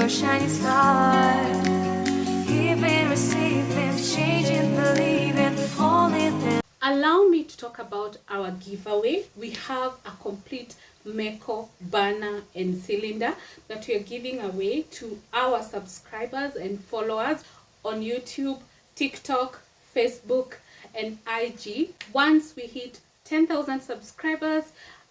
a shining star. Giving, receiving, changing, believing, only this. Allow me to talk about our giveaway. We have a complete Meko burner and cylinder that we are giving away to our subscribers and followers on YouTube, TikTok, Facebook, and IG. Once we hit 10,000 subscribers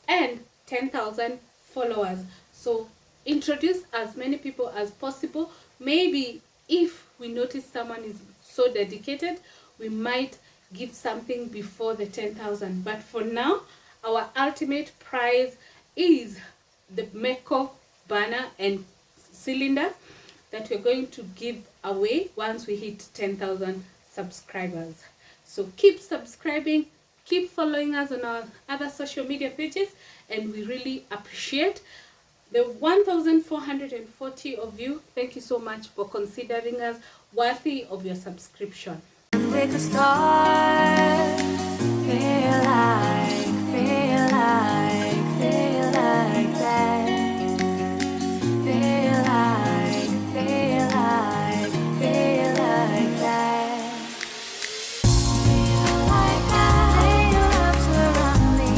and 10,000 followers. So introduce as many people as possible. Maybe if we notice someone is so dedicated, we might give something before the 10,000. But for now, our ultimate prize is the Meko burner and cylinder that we're going to give away once we hit 10,000 subscribers. So keep subscribing, keep following us on our other social media pages, and we really appreciate the 1,440 of you. Thank you so much for considering us worthy of your subscription. We could start, feel like that, feel like, feel like that. Feel like that, lay your arms around me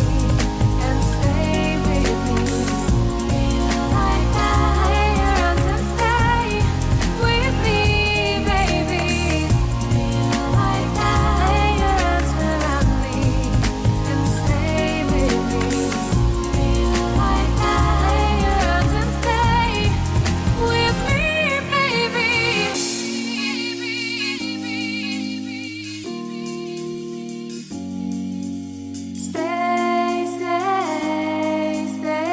and stay with me. Feel like that, lay your arms and stay with me, baby. Feel like that, lay your arms around me and stay with me. Feel like that, lay your arms and stay with me, baby. Stay, stay, stay, stay,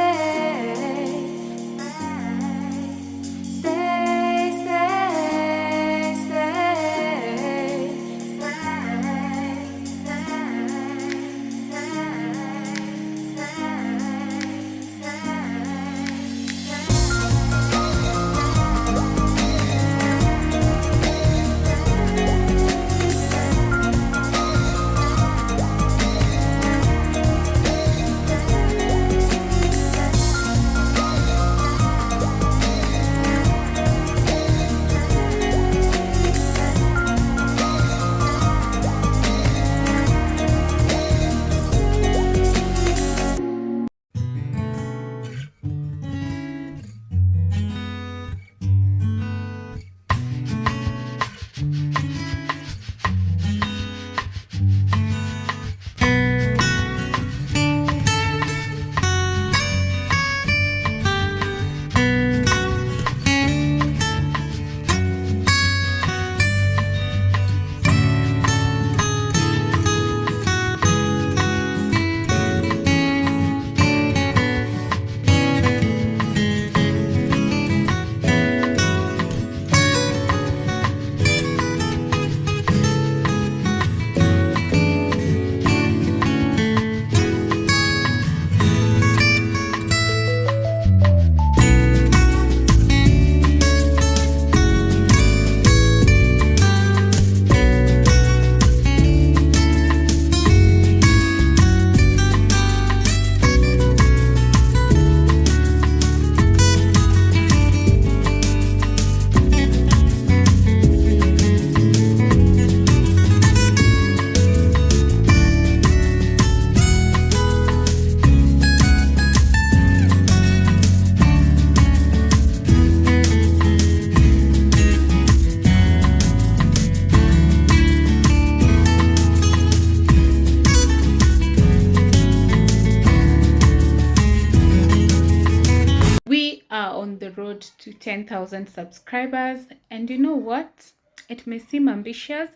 On the road to 10,000 subscribers, and you know what, it may seem ambitious,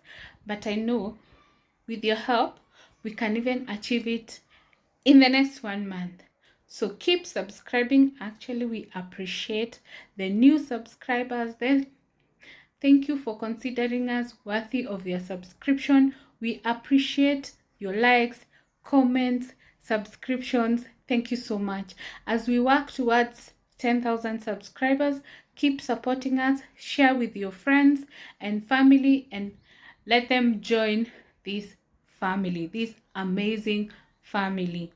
but I know with your help we can even achieve it in the next 1 month. So keep subscribing. Actually, we appreciate the new subscribers there. Thank you for considering us worthy of your subscription. We appreciate your likes, comments, subscriptions. Thank you so much. As we work towards 10,000 subscribers, keep supporting us, share with your friends and family, and let them join this family, this amazing family.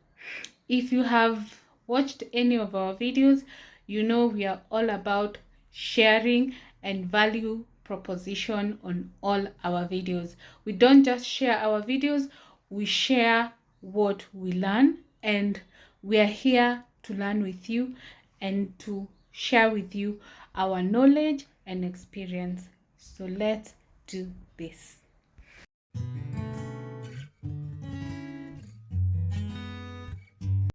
If you have watched any of our videos, you know we are all about sharing, and value proposition on all our videos. We don't just share our videos, we share what we learn, and we are here to learn with you and to share with you our knowledge and experience. So let's do this.